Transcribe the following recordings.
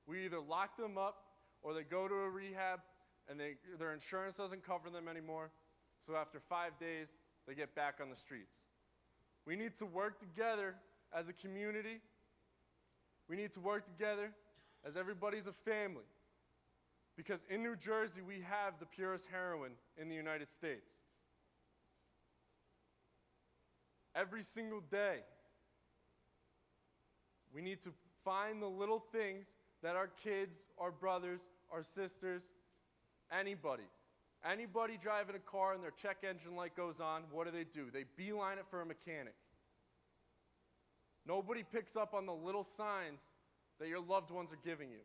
We either lock them up or they go to a rehab and their insurance doesn't cover them anymore. So after 5 days, they get back on the streets. We need to work together as a community. We need to work together as everybody's a family. Because in New Jersey, we have the purest heroin in the United States. Every single day, we need to find the little things that our kids, our brothers, our sisters, anybody driving a car and their check engine light goes on, what do? They beeline it for a mechanic. Nobody picks up on the little signs that your loved ones are giving you.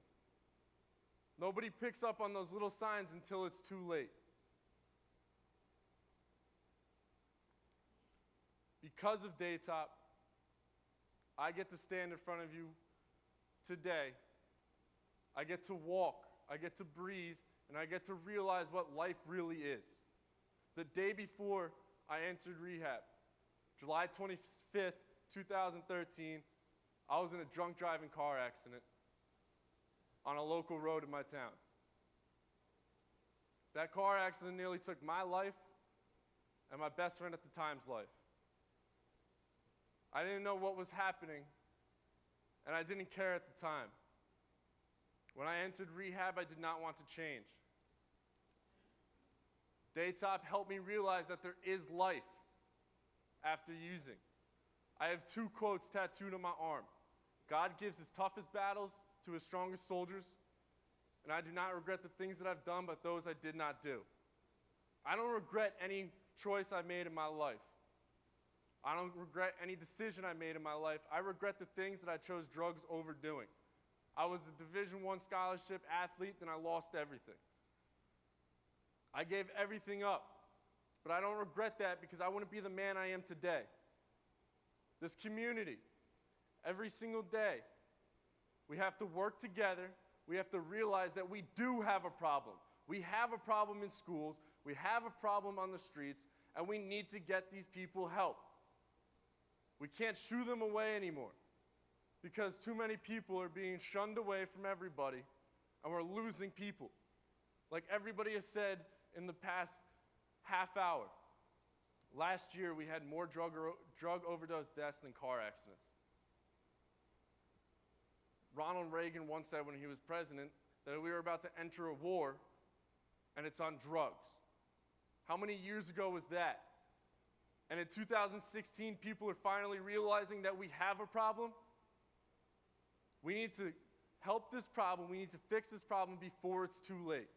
Nobody picks up on those little signs until it's too late. Because of Daytop, I get to stand in front of you today. I get to walk, I get to breathe, and I get to realize what life really is. The day before I entered rehab, July 25th, 2013, I was in a drunk driving car accident on a local road in my town. That car accident nearly took my life and my best friend at the time's life. I didn't know what was happening, and I didn't care at the time. When I entered rehab, I did not want to change. Daytop helped me realize that there is life after using. I have 2 quotes tattooed on my arm. God gives his toughest battles to his strongest soldiers, and I do not regret the things that I've done, but those I did not do. I don't regret any choice I made in my life. I don't regret any decision I made in my life. I regret the things that I chose drugs over doing. I was a Division I scholarship athlete, then I lost everything. I gave everything up, but I don't regret that because I wouldn't be the man I am today. This community, every single day, we have to work together. We have to realize that we do have a problem. We have a problem in schools. We have a problem on the streets, and we need to get these people help. We can't shoo them away anymore because too many people are being shunned away from everybody, and we're losing people. Like everybody has said in the past half hour, last year we had more drug overdose deaths than car accidents. Ronald Reagan once said when he was president that we were about to enter a war, and it's on drugs. How many years ago was that? And in 2016, people are finally realizing that we have a problem. We need to help this problem. We need to fix this problem before it's too late.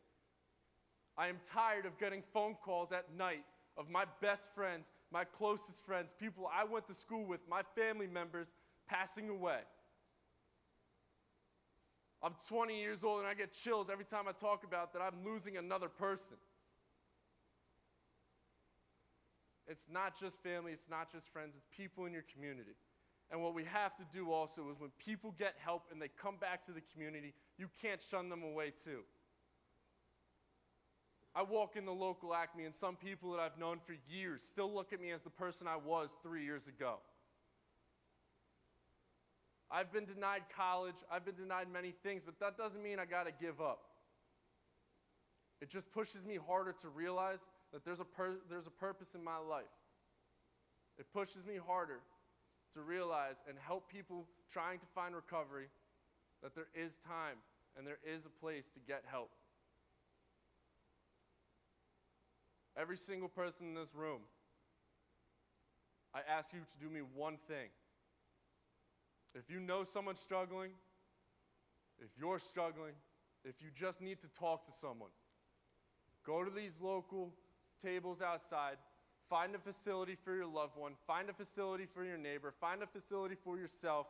I am tired of getting phone calls at night of my best friends, my closest friends, people I went to school with, my family members passing away. I'm 20 years old and I get chills every time I talk about that I'm losing another person. It's not just family, it's not just friends, it's people in your community. And what we have to do also is when people get help and they come back to the community, you can't shun them away too. I walk in the local Acme and some people that I've known for years still look at me as the person I was 3 years ago. I've been denied college, I've been denied many things, but that doesn't mean I gotta give up. It just pushes me harder to realize that there's a purpose in my life. It pushes me harder to realize and help people trying to find recovery that there is time and there is a place to get help. Every single person in this room, I ask you to do me one thing. If you know someone struggling, if you're struggling, if you just need to talk to someone, go to these local tables outside, find a facility for your loved one, find a facility for your neighbor, find a facility for yourself,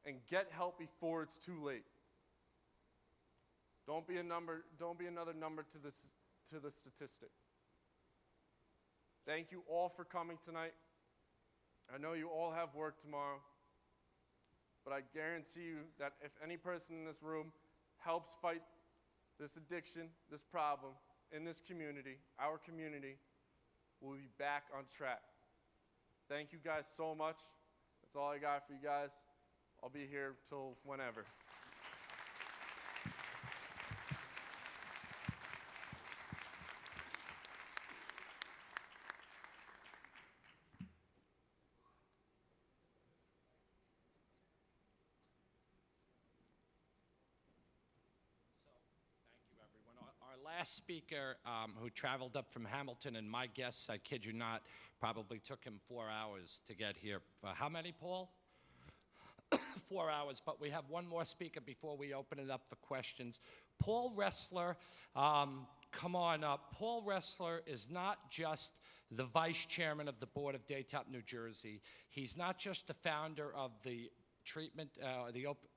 and get help before it's too late. Don't be another number to the statistic. Thank you all for coming tonight. I know you all have work tomorrow, but I guarantee you that if any person in this room helps fight this addiction, this problem in this community, our community, we'll be back on track. Thank you guys so much. That's all I got for you guys. I'll be here till whenever. last speaker who traveled up from Hamilton, and my guess, I kid you not, probably took him 4 hours to get here. How many, Paul? 4 hours, but we have one more speaker before we open it up for questions. Paul Ressler, come on up. Paul Ressler is not just the vice chairman of the board of Daytop, New Jersey. He's not just the founder of the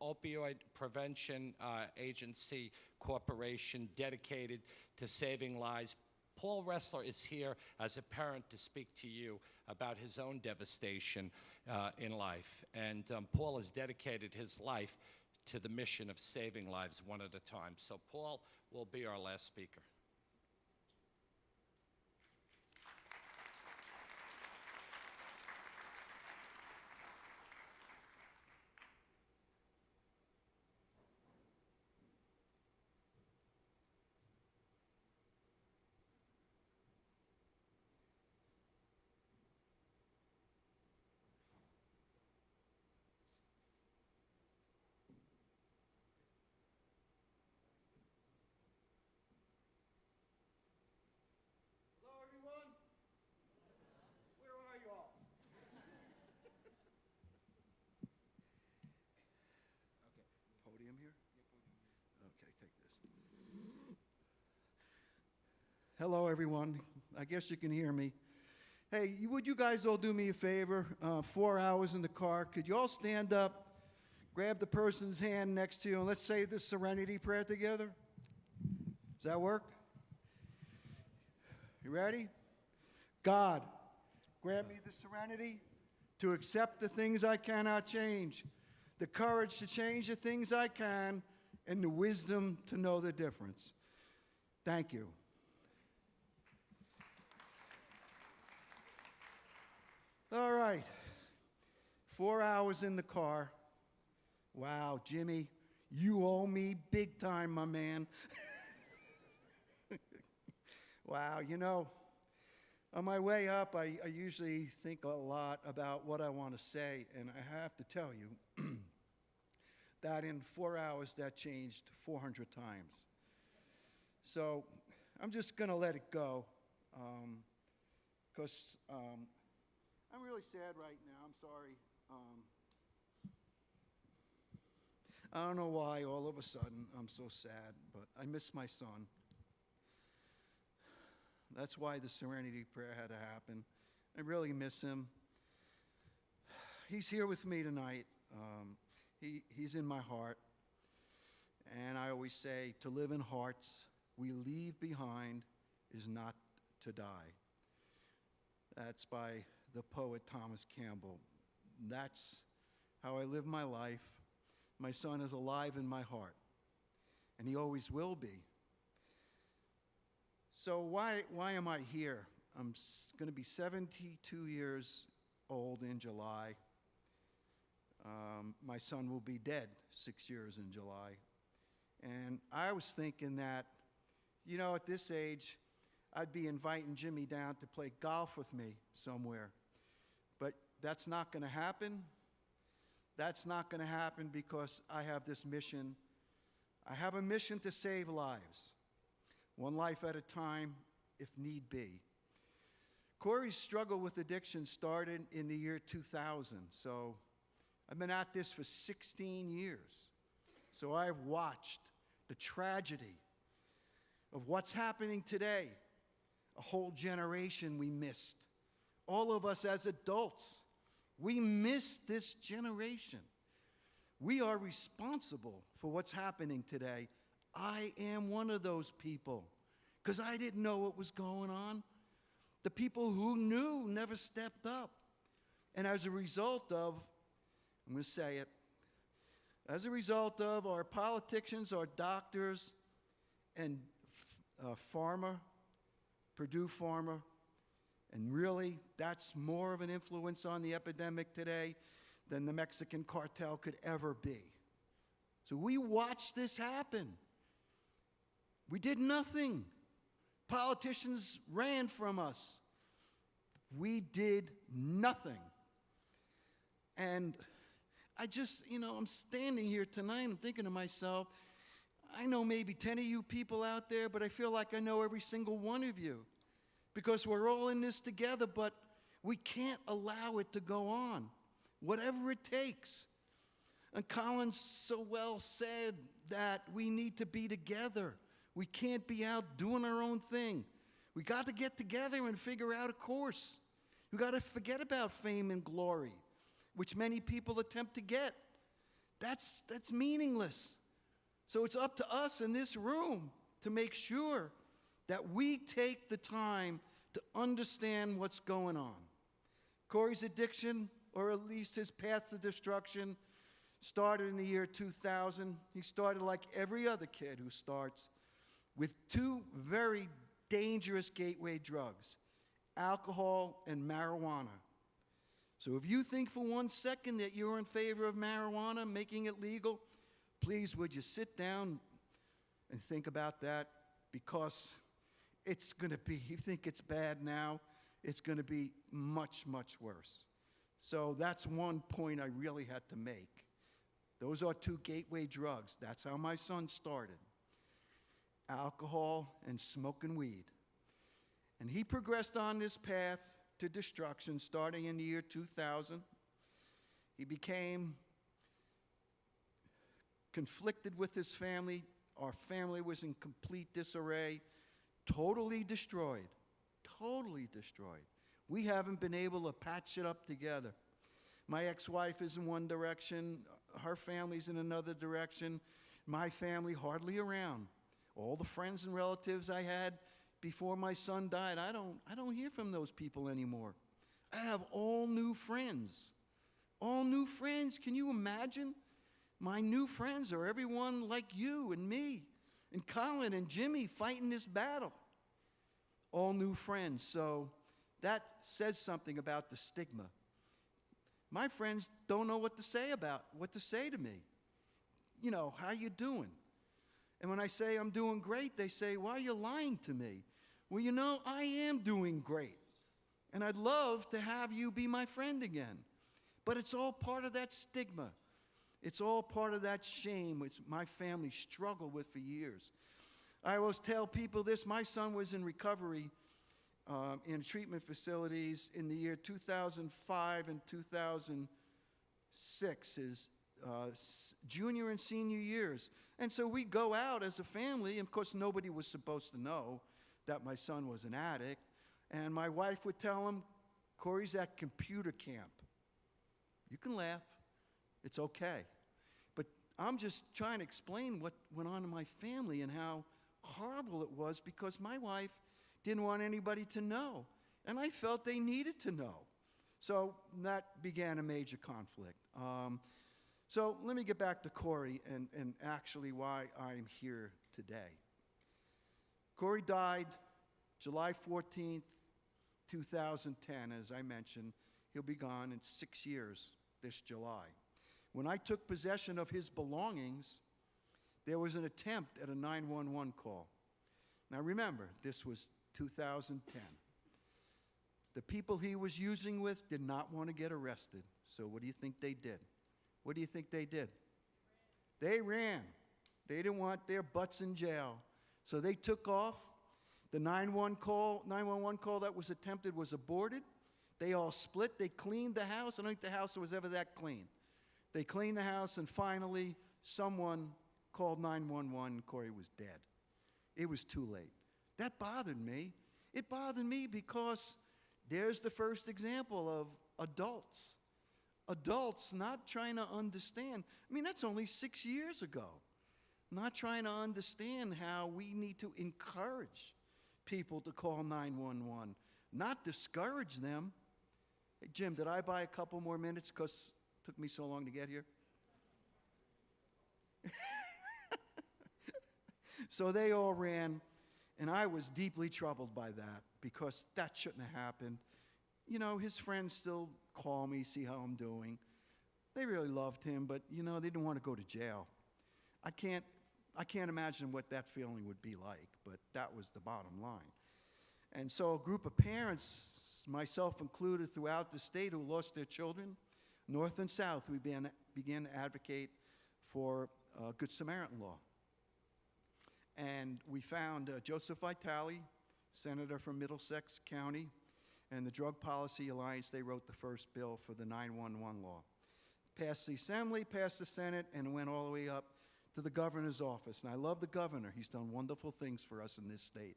Opioid Prevention Agency Corporation dedicated to saving lives. Paul Ressler is here as a parent to speak to you about his own devastation in life. And Paul has dedicated his life to the mission of saving lives one at a time. So Paul will be our last speaker. Podium here? Okay, take this. Hello, everyone. I guess you can hear me. Hey, would you guys all do me a favor? 4 hours in the car. Could you all stand up, grab the person's hand next to you, and let's say this serenity prayer together? Does that work? You ready? God, grant me the serenity to accept the things I cannot change, the courage to change the things I can, and the wisdom to know the difference. Thank you. All right. 4 hours in the car. Wow, Jimmy, you owe me big time, my man. Wow, you know, on my way up, I usually think a lot about what I want to say, and I have to tell you that in 4 hours, that changed 400 times. So I'm just going to let it go, because I'm really sad right now. I'm sorry. I don't know why all of a sudden I'm so sad, but I miss my son. That's why the serenity prayer had to happen. I really miss him. He's here with me tonight. He's in my heart. And I always say, to live in hearts we leave behind is not to die. That's by the poet Thomas Campbell. That's how I live my life. My son is alive in my heart, and he always will be. So why am I here? I'm going to be 72 years old in July. My son will be dead 6 years in July. And I was thinking that, you know, at this age, I'd be inviting Jimmy down to play golf with me somewhere. But that's not going to happen. That's not going to happen because I have this mission. I have a mission to save lives, one life at a time, if need be. Corey's struggle with addiction started in the year 2000, so I've been at this for 16 years. So I've watched the tragedy of what's happening today. A whole generation we missed. All of us as adults, we missed this generation. We are responsible for what's happening today. I am one of those people because I didn't know what was going on. The people who knew never stepped up. And as a result of, I'm going to say it, as a result of our politicians, our doctors, and pharma, Purdue Pharma, and really that's more of an influence on the epidemic today than the Mexican cartel could ever be. So we watched this happen. We did nothing. Politicians ran from us. We did nothing. And I just, you know, I'm standing here tonight, I'm thinking to myself, I know maybe 10 of you people out there, but I feel like I know every single one of you because we're all in this together, but we can't allow it to go on, whatever it takes. And Colin so well said that we need to be together. We can't be out doing our own thing. We got to get together and figure out a course. We got to forget about fame and glory, which many people attempt to get. That's meaningless. So it's up to us in this room to make sure that we take the time to understand what's going on. Corey's addiction, or at least his path to destruction, started in the year 2000. He started like every other kid who starts with two very dangerous gateway drugs, alcohol and marijuana. So if you think for 1 second that you're in favor of marijuana, making it legal, please would you sit down and think about that, because it's going to be, you think it's bad now, it's going to be much, much worse. So that's one point I really had to make. Those are two gateway drugs. That's how my son started. Alcohol and smoking weed. And he progressed on this path to destruction starting in the year 2000. He became conflicted with his family. Our family was in complete disarray, totally destroyed, totally destroyed. We haven't been able to patch it up together. My ex-wife is in one direction, her family's in another direction, my family hardly around. All the friends and relatives I had before my son died, I don't hear from those people anymore. I have all new friends. All new friends. Can you imagine? My new friends are everyone like you and me and Colin and Jimmy fighting this battle. All new friends. So that says something about the stigma. My friends don't know what to say to me. You know, how you doing? And when I say I'm doing great, they say, why are you lying to me? Well, you know, I am doing great. And I'd love to have you be my friend again. But it's all part of that stigma. It's all part of that shame which my family struggled with for years. I always tell people this. My son was in recovery in treatment facilities in the year 2005 and 2006, his junior and senior years. And so we'd go out as a family, and of course nobody was supposed to know that my son was an addict. And my wife would tell him, Corey's at computer camp. You can laugh, it's okay. But I'm just trying to explain what went on in my family and how horrible it was, because my wife didn't want anybody to know. And I felt they needed to know. So that began a major conflict. So let me get back to Corey and actually why I'm here today. Corey died July 14th, 2010. As I mentioned, he'll be gone in 6 years this July. When I took possession of his belongings, there was an attempt at a 911 call. Now remember, this was 2010. The people he was using with did not want to get arrested. So what do you think they did? What do you think they did? They ran. They didn't want their butts in jail. So they took off. The 911 call that was attempted was aborted. They all split. They cleaned the house. I don't think the house was ever that clean. They cleaned the house, and finally someone called 911. Corey was dead. It was too late. That bothered me. It bothered me because there's the first example of adults. Adults not trying to understand. I mean, that's only 6 years ago. Not trying to understand how we need to encourage people to call 911, not discourage them. Hey, Jim, did I buy a couple more minutes because it took me so long to get here? So they all ran, and I was deeply troubled by that because that shouldn't have happened. You know, his friends still call me, see how I'm doing. They really loved him, but, you know, they didn't want to go to jail. I can't imagine what that feeling would be like, but that was the bottom line. And so a group of parents, myself included, throughout the state who lost their children, north and south, we began to advocate for Good Samaritan law. And we found Joseph Vitale, senator from Middlesex County, and the Drug Policy Alliance. They wrote the first bill for the 911 law. Passed the Assembly, passed the Senate, and went all the way up to the governor's office. And I love the governor. He's done wonderful things for us in this state.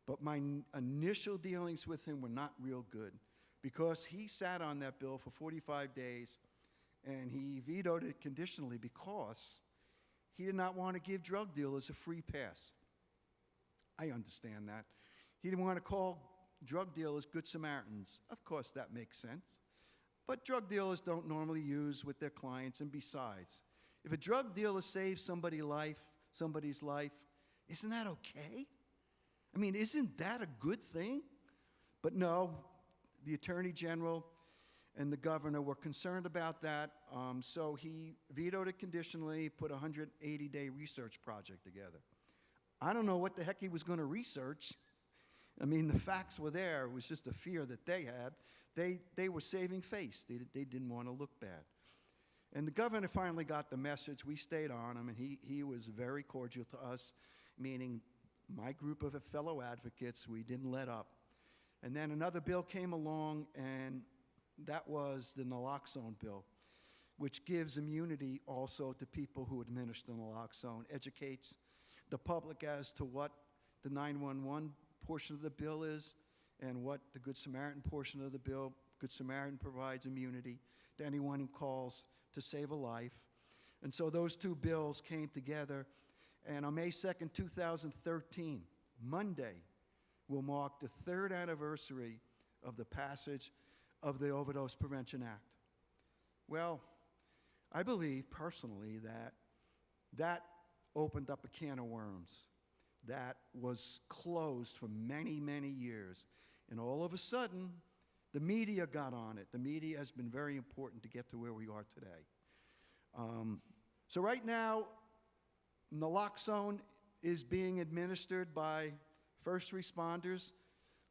But my initial dealings with him were not real good, because he sat on that bill for 45 days, and he vetoed it conditionally because he did not want to give drug dealers a free pass. I understand that. He didn't want to call drug dealers good Samaritans. Of course, that makes sense. But drug dealers don't normally use with their clients, and besides, if a drug dealer saves somebody's life, isn't that okay? I mean, isn't that a good thing? But no, the Attorney General and the governor were concerned about that, so he vetoed it conditionally, put a 180-day research project together. I don't know what the heck he was going to research. I mean, the facts were there. It was just a fear that they had. They were saving face. They didn't want to look bad. And the governor finally got the message. We stayed on him, and he was very cordial to us, meaning my group of fellow advocates, we didn't let up. And then another bill came along, and that was the naloxone bill, which gives immunity also to people who administer naloxone, educates the public as to what the 911 portion of the bill is and what the Good Samaritan portion of the bill. Good Samaritan provides immunity to anyone who calls to save a life. And so those two bills came together, and on May 2nd, 2013, Monday, will mark the third anniversary of the passage of the Overdose Prevention Act. Well, I believe personally that opened up a can of worms that was closed for many, many years. And all of a sudden, the media got on it. The media has been very important to get to where we are today. So right now, naloxone is being administered by first responders,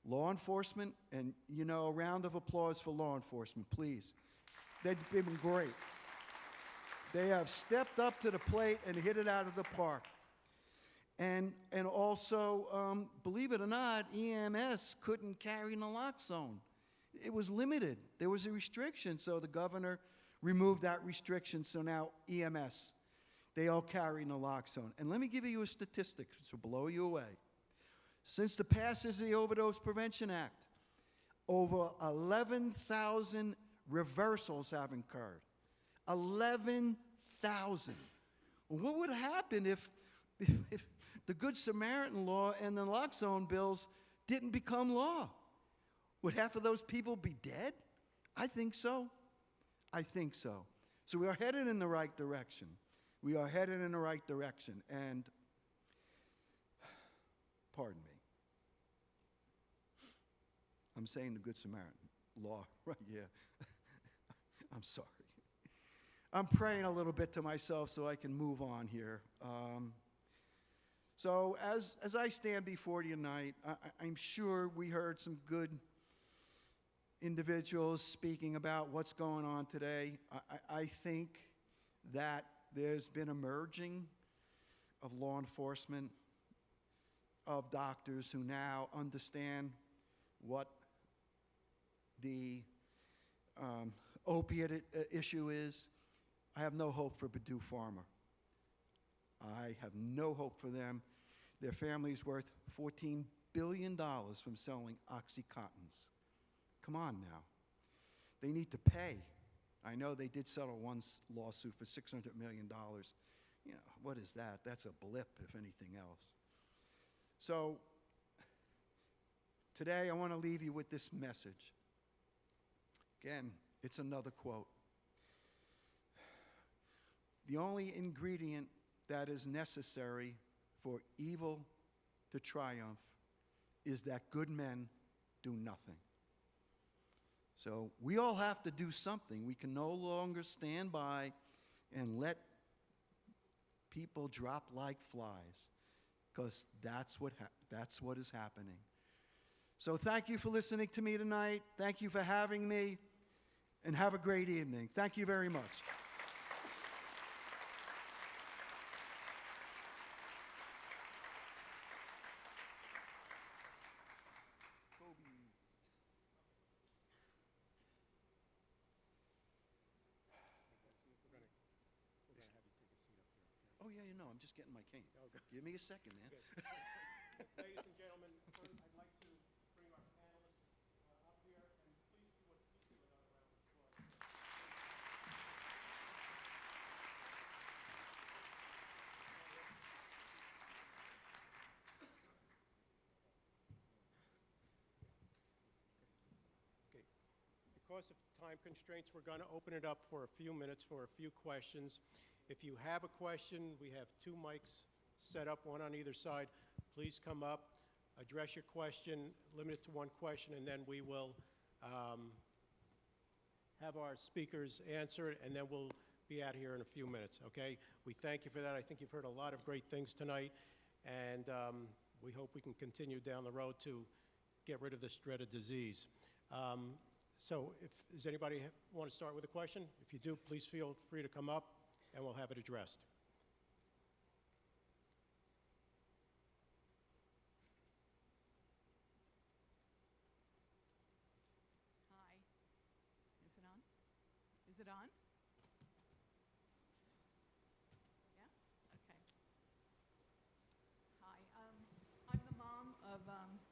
law enforcement, and, you know, a round of applause for law enforcement, please. They've been great. They have stepped up to the plate and hit it out of the park. And also, believe it or not, EMS couldn't carry naloxone. It was limited. There was a restriction, so the governor removed that restriction, so now EMS, they all carry naloxone. And let me give you a statistic which will blow you away. Since the passage of the Overdose Prevention Act, over 11,000 reversals have occurred. 11,000. What would happen if the Good Samaritan law and the naloxone bills didn't become law? Would half of those people be dead? I think so. I think so. So we are headed in the right direction. We are headed in the right direction. And, pardon me, I'm saying the Good Samaritan law, right? Yeah. I'm sorry. I'm praying a little bit to myself so I can move on here. So as I stand before you tonight, I'm sure we heard some good individuals speaking about what's going on today. I think that there's been a merging of law enforcement, of doctors who now understand what the opiate issue is. I have no hope for Purdue Pharma. I have no hope for them. Their family's worth $14 billion from selling OxyContins. Come on now. They need to pay. I know they did settle one lawsuit for $600 million. You know, what is that? That's a blip, if anything else. So today I want to leave you with this message. Again, it's another quote. The only ingredient that is necessary for evil to triumph is that good men do nothing. So we all have to do something. We can no longer stand by and let people drop like flies, because that's what is happening. So thank you for listening to me tonight. Thank you for having me, and have a great evening. Thank you very much. Oh, yeah, you know, I'm just getting my cane. Give me a second, man. Ladies and gentlemen, first I'd like to bring our panelists up here, and please do what please give another round of applause. Okay. Because of time constraints, we're going to open it up for a few minutes for a few questions. If you have a question, we have 2 mics set up, one on either side. Please come up, address your question, limit it to 1 question, and then we will have our speakers answer it, and then we'll be out here in a few minutes, okay? We thank you for that. I think you've heard a lot of great things tonight, and we hope we can continue down the road to get rid of this dreaded disease. So does anybody want to start with a question? If you do, please feel free to come up, and we'll have it addressed. Hi. Is it on? Is it on? Yeah? Okay. Hi. I'm the mom of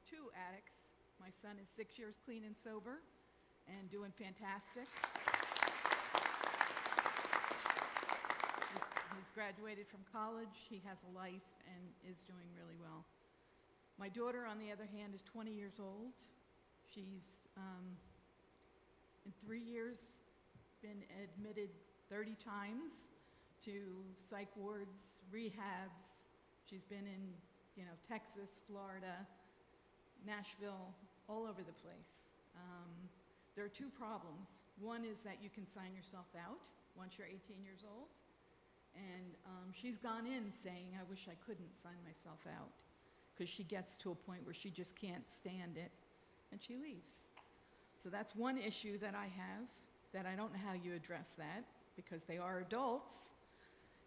2 addicts. My son is 6 years clean and sober and doing fantastic. He's graduated from college. He has a life and is doing really well. My daughter, on the other hand, is 20 years old. She's, in 3 years, been admitted 30 times to psych wards, rehabs. She's been in, Texas, Florida, Nashville, all over the place. There are 2 problems. One is that you can sign yourself out once you're 18 years old. And she's gone in saying, I wish I couldn't sign myself out, because she gets to a point where she just can't stand it, and she leaves. So that's one issue that I have, that I don't know how you address that, because they are adults.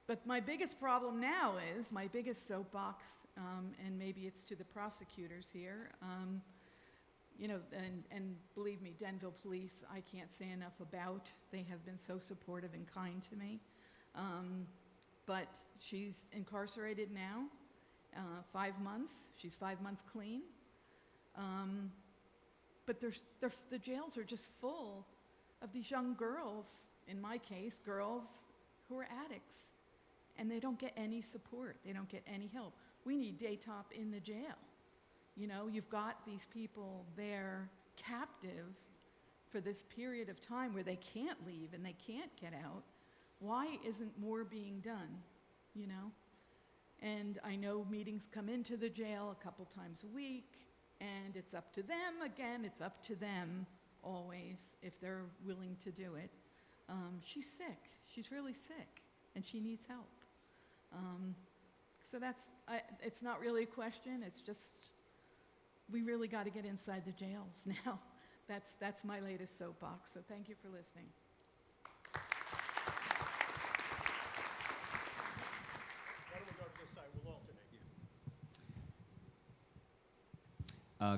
But my biggest problem now is, my biggest soapbox, and maybe it's to the prosecutors here, and believe me, Denville Police, I can't say enough about. They have been so supportive and kind to me. But she's incarcerated now, 5 months. She's 5 months clean. But the jails are just full of these young girls, in my case, girls who are addicts. And they don't get any support. They don't get any help. We need Daytop in the jail. You've got these people there captive for this period of time where they can't leave and they can't get out. Why isn't more being done, And I know meetings come into the jail a couple times a week, and it's up to them. Again, it's up to them always, if they're willing to do it. She's sick. She's really sick, and she needs help. So it's not really a question. It's just, we really got to get inside the jails now. That's my latest soapbox, so thank you for listening. Why don't we go to this side? We'll alternate.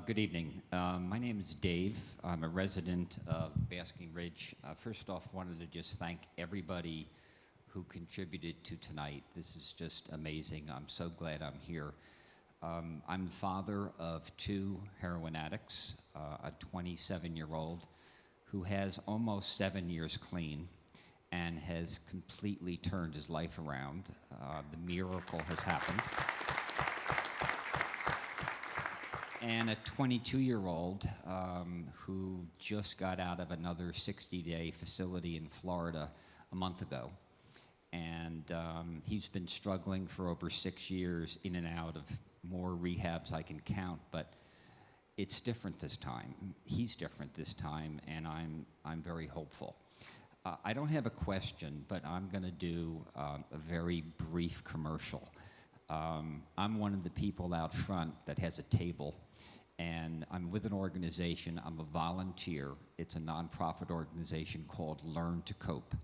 Good evening. My name is Dave. I'm a resident of Basking Ridge. First off, wanted to just thank everybody who contributed to tonight. This is just amazing. I'm so glad I'm here. I'm the father of 2 heroin addicts, a 27-year-old who has almost 7 years clean and has completely turned his life around. The miracle has happened. And a 22-year-old who just got out of another 60-day facility in Florida a month ago. And he's been struggling for over 6 years, in and out of more rehabs I can count, but it's different this time. He's different this time, and I'm very hopeful. I don't have a question, but I'm going to do a very brief commercial. I'm one of the people out front that has a table, and I'm with an organization. I'm a volunteer. It's a nonprofit organization called Learn to Cope,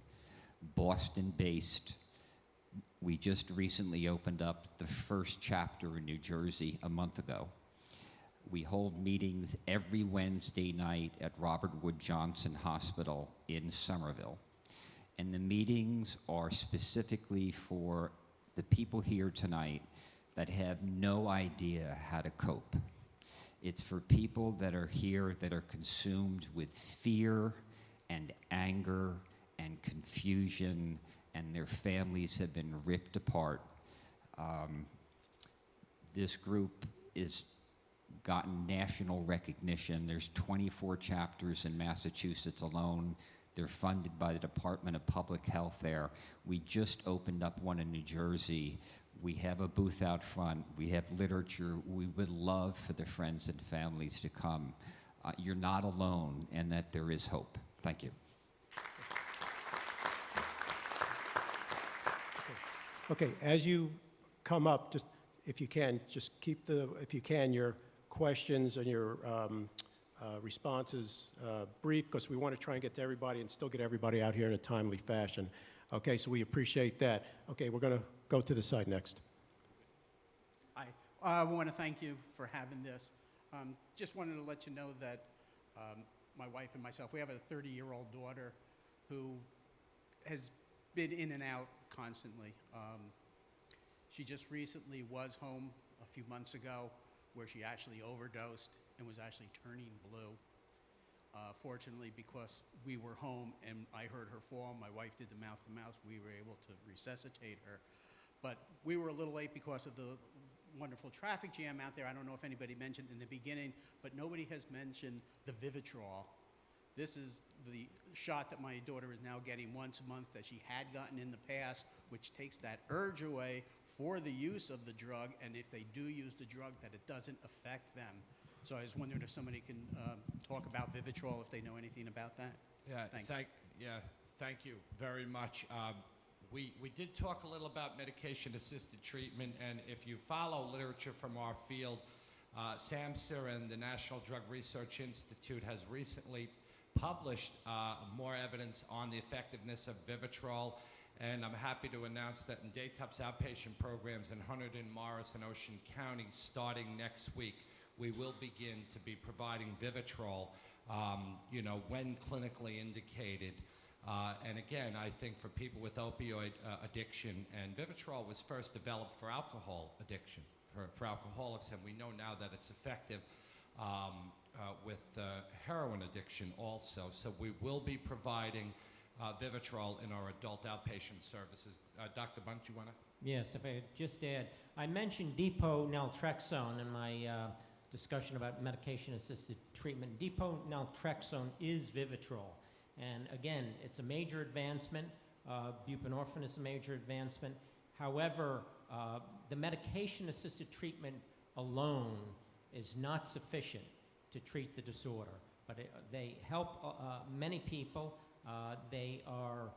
Boston-based. We just recently opened up the first chapter in New Jersey a month ago. We hold meetings every Wednesday night at Robert Wood Johnson Hospital in Somerville. And the meetings are specifically for the people here tonight that have no idea how to cope. It's for people that are here that are consumed with fear and anger and confusion, and their families have been ripped apart. This group has gotten national recognition. There's 24 chapters in Massachusetts alone. They're funded by the Department of Public Health there. We just opened up one in New Jersey. We have a booth out front. We have literature. We would love for the friends and families to come. You're not alone, and that there is hope. Thank you. Okay, as you come up, just if you can, just keep your questions and your responses brief, because we want to try and get to everybody and still get everybody out here in a timely fashion. Okay, so we appreciate that. Okay, we're going to go to the side next. Hi, I want to thank you for having this. Just wanted to let you know that my wife and myself, we have a 30-year-old daughter who has been in and out constantly. She just recently was home a few months ago where she actually overdosed and was actually turning blue. Fortunately, because we were home and I heard her fall, my wife did the mouth-to-mouth, we were able to resuscitate her. But we were a little late because of the wonderful traffic jam out there. I don't know if anybody mentioned in the beginning, but nobody has mentioned the Vivitrol. This is the shot that my daughter is now getting once a month that she had gotten in the past, which takes that urge away for the use of the drug, and if they do use the drug, that it doesn't affect them. So I was wondering if somebody can talk about Vivitrol, if they know anything about that. Yeah, Thanks. Thank you very much. We did talk a little about medication-assisted treatment, and if you follow literature from our field, SAMHSA and the National Drug Research Institute has recently published more evidence on the effectiveness of Vivitrol, and I'm happy to announce that in Daytop's outpatient programs in Hunterdon, Morris, and Ocean County, starting next week, we will begin to be providing Vivitrol, when clinically indicated. And again, I think for people with opioid addiction, and Vivitrol was first developed for alcohol addiction, for alcoholics, and we know now that it's effective with heroin addiction also. So we will be providing Vivitrol in our adult outpatient services. Dr. Bunt, you want to? Yes, if I could just add, I mentioned depot naltrexone in my discussion about medication-assisted treatment. Depot naltrexone is Vivitrol. And again, it's a major advancement. Buprenorphine is a major advancement. However, the medication-assisted treatment alone is not sufficient to treat the disorder. But they help many people. They are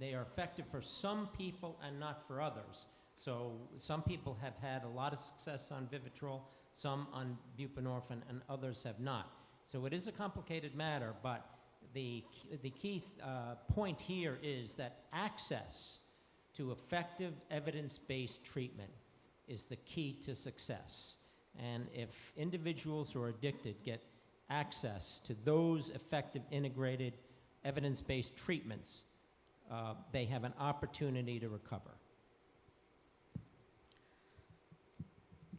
effective for some people and not for others. So some people have had a lot of success on Vivitrol, some on buprenorphine, and others have not. So it is a complicated matter, but the key point here is that access to effective evidence-based treatment is the key to success. And if individuals who are addicted get access to those effective integrated evidence-based treatments, they have an opportunity to recover.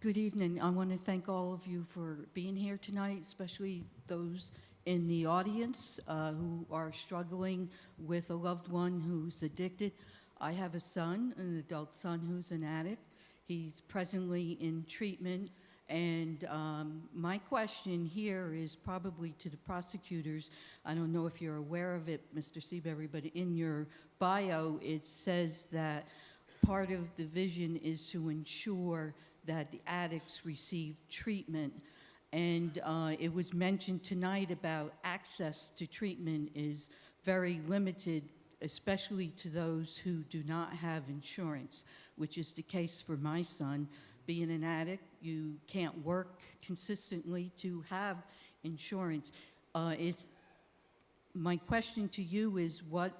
Good evening. I want to thank all of you for being here tonight, especially those in the audience who are struggling with a loved one who's addicted. I have a son, an adult son, who's an addict. He's presently in treatment, and my question here is probably to the prosecutors. I don't know if you're aware of it, Mr. Seabury, but in your bio, it says that part of the vision is to ensure that the addicts receive treatment. And it was mentioned tonight about access to treatment is very limited, especially to those who do not have insurance, which is the case for my son. Being an addict, you can't work consistently to have insurance. My question to you is, what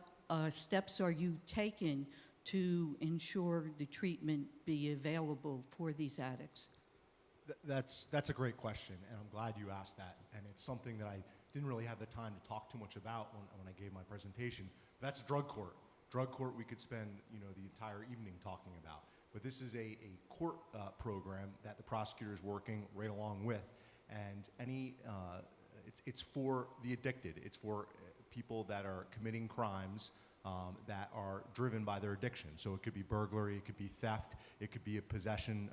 steps are you taking to ensure the treatment be available for these addicts? That's a great question, and I'm glad you asked that. And it's something that I didn't really have the time to talk too much about when I gave my presentation. That's drug court. Drug court we could spend, the entire evening talking about. But this is a court program that the prosecutor is working right along with. And it's for the addicted. It's for people that are committing crimes that are driven by their addiction. So it could be burglary, it could be theft, it could be a possession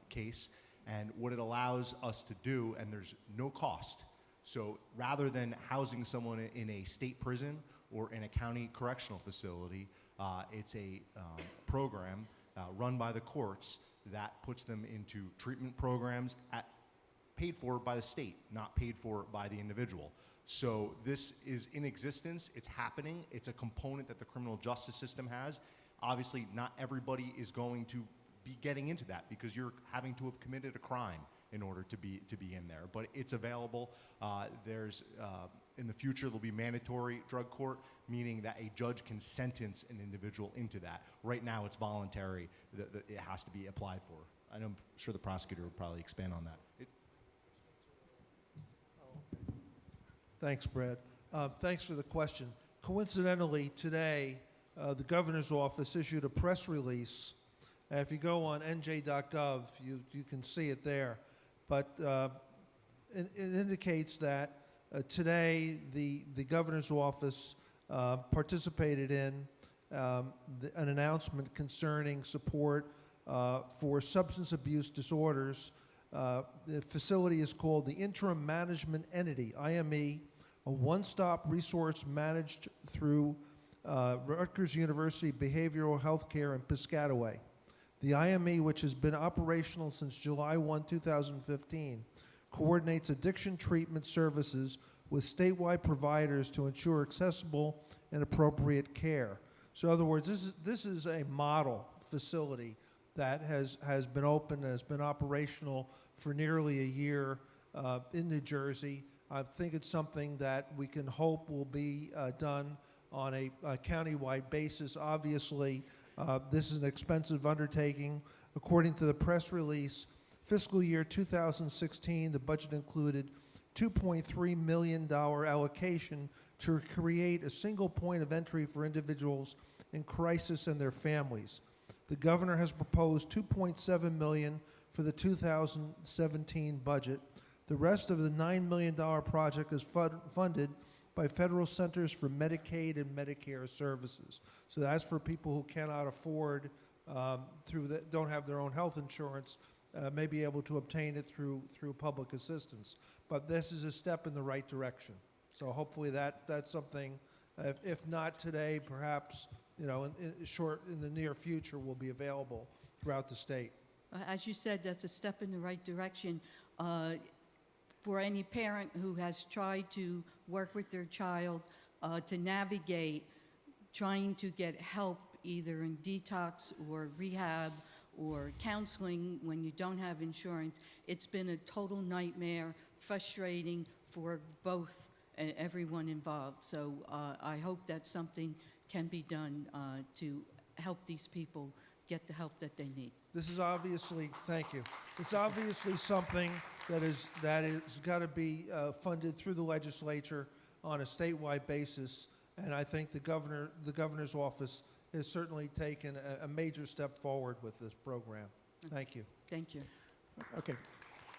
case. And what it allows us to do, and there's no cost. So rather than housing someone in a state prison or in a county correctional facility, it's a program run by the courts that puts them into treatment programs paid for by the state, not paid for by the individual. So this is in existence, it's happening, it's a component that the criminal justice system has. Obviously, not everybody is going to be getting into that because you're having to have committed a crime in order to be in there. But it's available. In the future, there'll be mandatory drug court, meaning that a judge can sentence an individual into that. Right now, it's voluntary. It has to be applied for. I'm sure the prosecutor would probably expand on that. Thanks, Brad. Thanks for the question. Coincidentally, today, the governor's office issued a press release. If you go on nj.gov, you can see it there. But it indicates that today the governor's office participated in an announcement concerning support for substance abuse disorders. The facility is called the Interim Management Entity, IME, a one-stop resource managed through Rutgers University Behavioral Health Care in Piscataway. The IME, which has been operational since July 1, 2015, coordinates addiction treatment services with statewide providers to ensure accessible and appropriate care. So in other words, this is a model facility that has been open, has been operational for nearly a year in New Jersey. I think it's something that we can hope will be done on a countywide basis. Obviously, this is an expensive undertaking. According to the press release, fiscal year 2016, the budget included $2.3 million allocation to create a single point of entry for individuals in crisis and their families. The governor has proposed $2.7 million for the 2017 budget. The rest of the $9 million project is funded by federal centers for Medicaid and Medicare services. So that's for people who cannot afford, don't have their own health insurance, may be able to obtain it through public assistance. But this is a step in the right direction. So hopefully that's something, if not today, perhaps in the near future, will be available throughout the state. As you said, that's a step in the right direction. For any parent who has tried to work with their child to navigate trying to get help either in detox or rehab or counseling when you don't have insurance, it's been a total nightmare, frustrating for both and everyone involved. So I hope that something can be done to help these people get the help that they need. This is obviously, thank you. It's obviously something that is got to be funded through the legislature on a statewide basis, and I think the governor's office has certainly taken a major step forward with this program. Thank you. Thank you. Okay.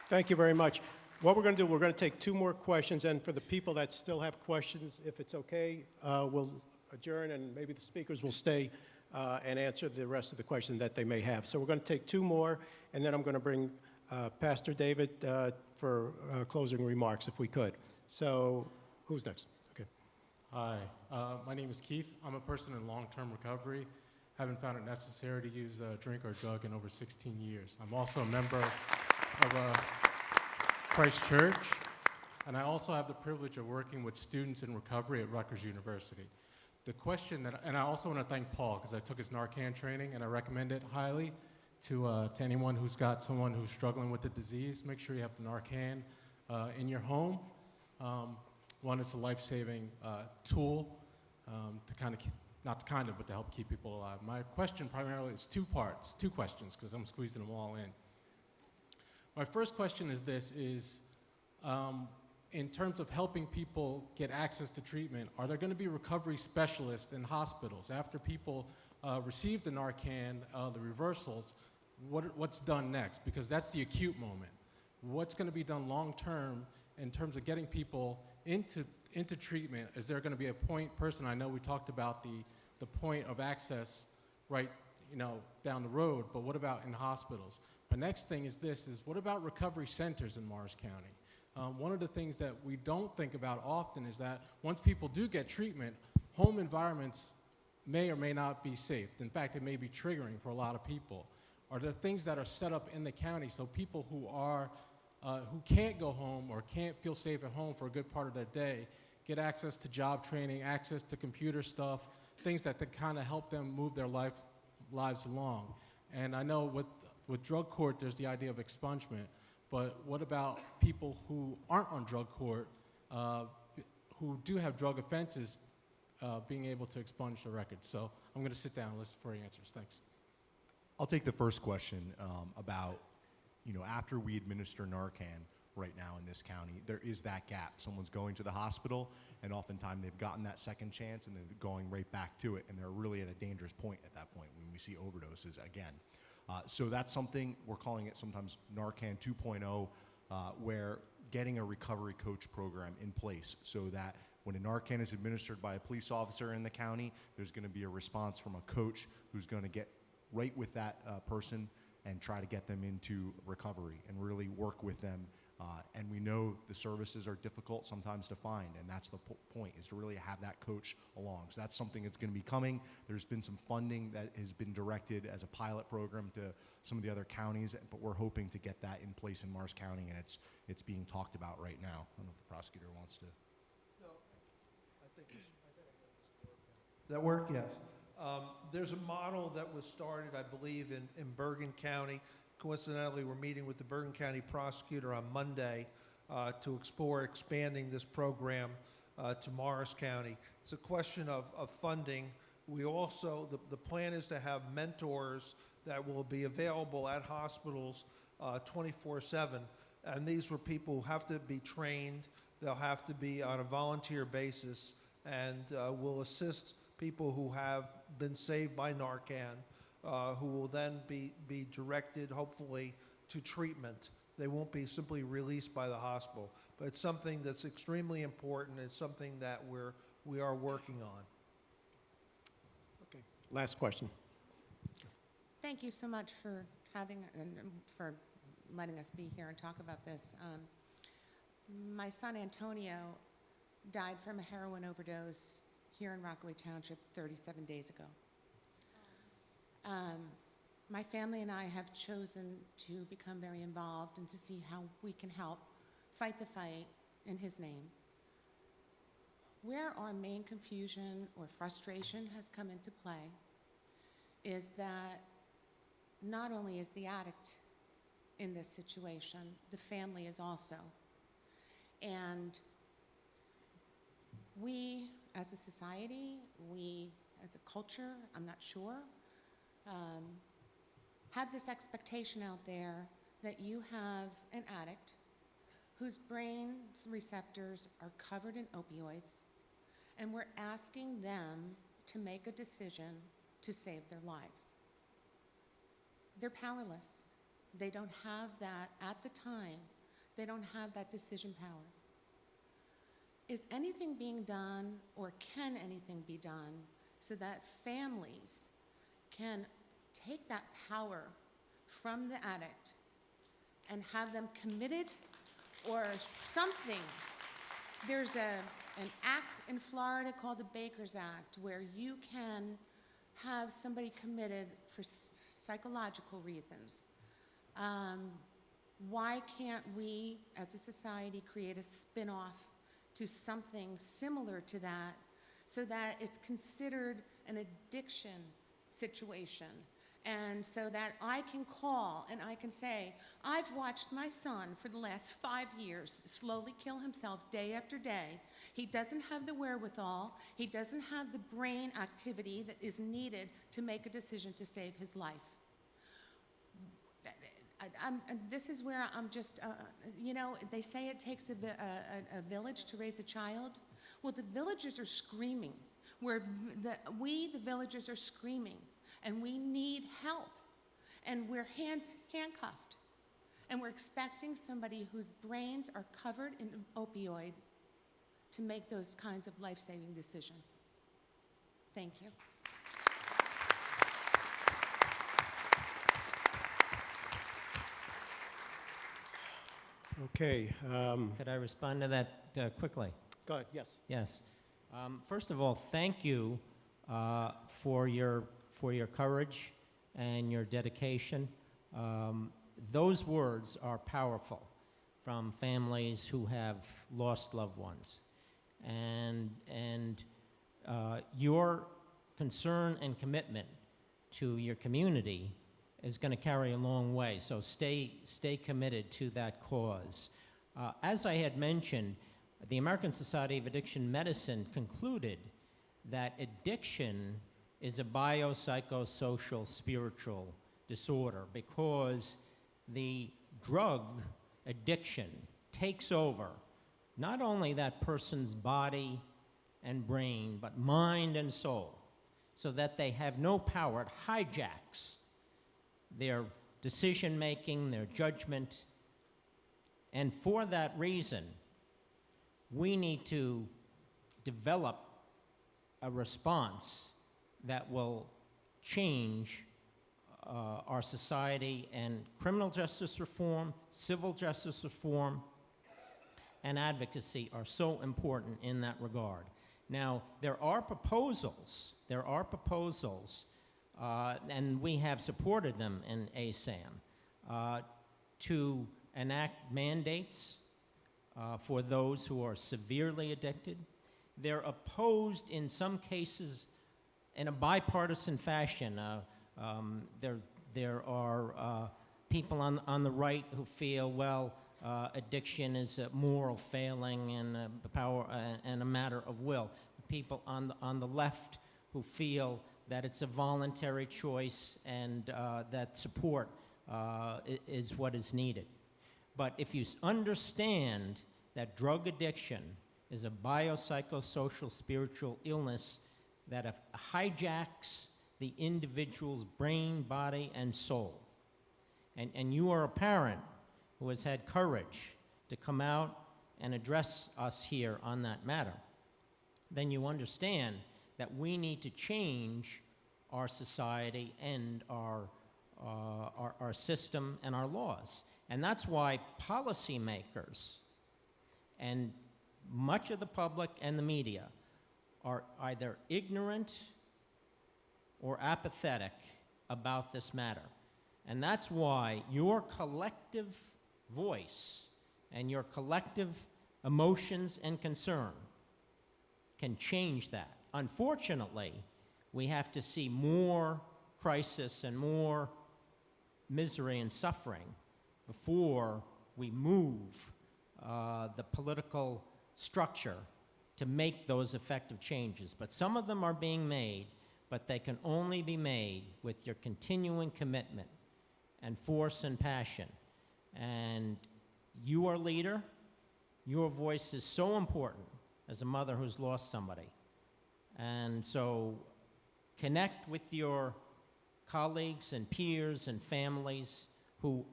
Thank you very much. What we're going to do, we're going to take 2 more questions, and for the people that still have questions, if it's okay, we'll adjourn, and maybe the speakers will stay and answer the rest of the questions that they may have. So we're going to take 2 more, and then I'm going to bring Pastor David for closing remarks, if we could. So who's next? Okay. Hi, my name is Keith. I'm a person in long-term recovery. Haven't found it necessary to use a drink or drug in over 16 years. I'm also a member of Christ Church, and I also have the privilege of working with students in recovery at Rutgers University. The question and I also want to thank Paul because I took his Narcan training and I recommend it highly to anyone who's got someone who's struggling with the disease. Make sure you have the Narcan in your home. One, it's a life-saving tool but to help keep people alive. My question primarily is 2 parts, 2 questions because I'm squeezing them all in. My first question is this, in terms of helping people get access to treatment, are there going to be recovery specialists in hospitals after people receive the Narcan, the reversals? What's done next? Because that's the acute moment. What's going to be done long term in terms of getting people into treatment? Is there going to be a point person? I know we talked about the point of access right, down the road, but what about in hospitals? My next thing is what about recovery centers in Morris County? One of the things that we don't think about often is that once people do get treatment, home environments may or may not be safe. In fact, it may be triggering for a lot of people. Are there things that are set up in the county so people who can't go home or can't feel safe at home for a good part of their day get access to job training, access to computer stuff, things that kind of help them move their lives along? And I know with drug court, there's the idea of expungement, but what about people who aren't on drug court, who do have drug offenses, being able to expunge the record? So I'm going to sit down and listen for your answers. Thanks. I'll take the first question about, after we administer Narcan right now in this county, there is that gap. Someone's going to the hospital, and oftentimes they've gotten that second chance, and then going right back to it, and they're really at a dangerous point at that point when we see overdoses again. So that's something, we're calling it sometimes Narcan 2.0, where getting a recovery coach program in place so that when a Narcan is administered by a police officer in the county, there's going to be a response from a coach who's going to get right with that person and try to get them into recovery and really work with them. And we know the services are difficult sometimes to find, and that's the point, is to really have that coach along. So that's something that's going to be coming. There's been some funding that has been directed as a pilot program to some of the other counties, but we're hoping to get that in place in Morris County, and it's being talked about right now. I don't know if the prosecutor wants to. No, I think I got this work. That work? Yes. There's a model that was started, I believe, in Bergen County. Coincidentally, we're meeting with the Bergen County prosecutor on Monday to explore expanding this program to Morris County. It's a question of funding. We also, the plan is to have mentors that will be available at hospitals 24/7. And these were people who have to be trained. They'll have to be on a volunteer basis, and will assist people who have been saved by Narcan, who will then be directed, hopefully, to treatment. They won't be simply released by the hospital. But it's something that's extremely important. It's something that we are working on. Okay, last question. Thank you so much for having and for letting us be here and talk about this. My son Antonio died from a heroin overdose here in Rockaway Township 37 days ago. My family and I have chosen to become very involved and to see how we can help fight the fight in his name. Where our main confusion or frustration has come into play is that not only is the addict in this situation, the family is also. And we as a society, we as a culture, I'm not sure, have this expectation out there that you have an addict whose brain's receptors are covered in opioids, and we're asking them to make a decision to save their lives. They're powerless. They don't have that at the time. They don't have that decision power. Is anything being done, or can anything be done, so that families can take that power from the addict and have them committed or something? There's an act in Florida called the Baker's Act where you can have somebody committed for psychological reasons. Why can't we as a society create a spin-off to something similar to that so that it's considered an addiction situation, and so that I can call and I can say, I've watched my son for the last 5 years slowly kill himself day after day. He doesn't have the wherewithal, he doesn't have the brain activity that is needed to make a decision to save his life. this is where I'm just, you know, they say it takes a village to raise a child. Well, the villagers are screaming. We, the villagers, are screaming, and we need help. And we're handcuffed. And we're expecting somebody whose brains are covered in opioid to make those kinds of life-saving decisions. Thank you. Okay. Could I respond to that quickly? Go ahead, yes. Yes. First of all, thank you for your courage and your dedication. Those words are powerful from families who have lost loved ones. And your concern and commitment to your community is going to carry a long way, so stay committed to that cause. As I had mentioned, the American Society of Addiction Medicine concluded that addiction is a biopsychosocial spiritual disorder because the drug addiction takes over not only that person's body and brain, but mind and soul, so that they have no power. It hijacks their decision-making, their judgment, and for that reason, we need to develop a response that will change our society, and criminal justice reform, civil justice reform, and advocacy are so important in that regard. Now, there are proposals, and we have supported them in ASAM, to enact mandates for those who are severely addicted. They're opposed in some cases in a bipartisan fashion. There are people on the right who feel, well, addiction is a moral failing and a matter of will. People on the left who feel that it's a voluntary choice and that support is what is needed. But if you understand that drug addiction is a biopsychosocial spiritual illness that hijacks the individual's brain, body, and soul, and you are a parent who has had courage to come out and address us here on that matter, then you understand that we need to change our society and our system and our laws. And that's why policymakers and much of the public and the media are either ignorant or apathetic about this matter. And that's why your collective voice and your collective emotions and concern can change that. Unfortunately, we have to see more crisis and more misery and suffering before we move the political structure to make those effective changes. But some of them are being made, but they can only be made with your continuing commitment and force and passion. And you are a leader. Your voice is so important as a mother who's lost somebody. And so connect with your colleagues and peers and families who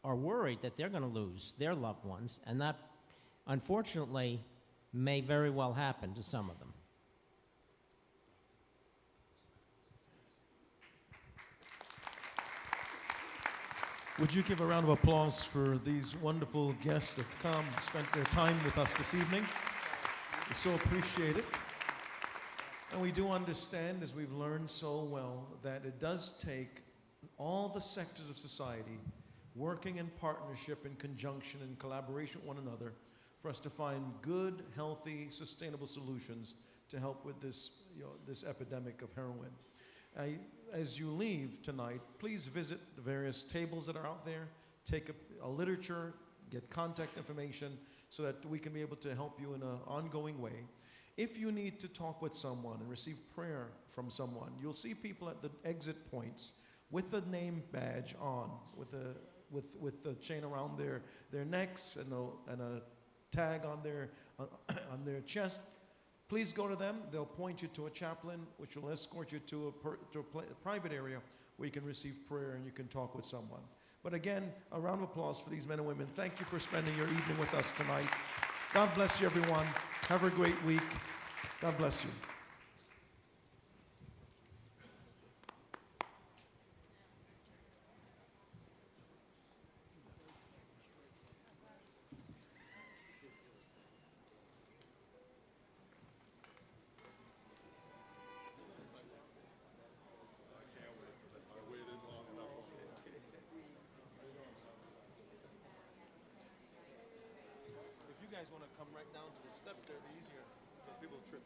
are worried that they're going to lose their loved ones, and that, unfortunately, may very well happen to some of them. Would you give a round of applause for these wonderful guests that have come, spent their time with us this evening? We so appreciate it. And we do understand, as we've learned so well, that it does take all the sectors of society working in partnership, in conjunction, in collaboration with one another for us to find good, healthy, sustainable solutions to help with this, this epidemic of heroin. As you leave tonight, please visit the various tables that are out there, take a literature, get contact information so that we can be able to help you in an ongoing way. If you need to talk with someone and receive prayer from someone, you'll see people at the exit points with the name badge on, with with the chain around their necks and a tag on their on their chest. Please go to them. They'll point you to a chaplain, which will escort you to a private area where you can receive prayer and you can talk with someone. But again, a round of applause for these men and women. Thank you for spending your evening with us tonight. God bless you, everyone. Have a great week. God bless you. If you guys want to come right down to the steps, there, it'd be easier because people trip.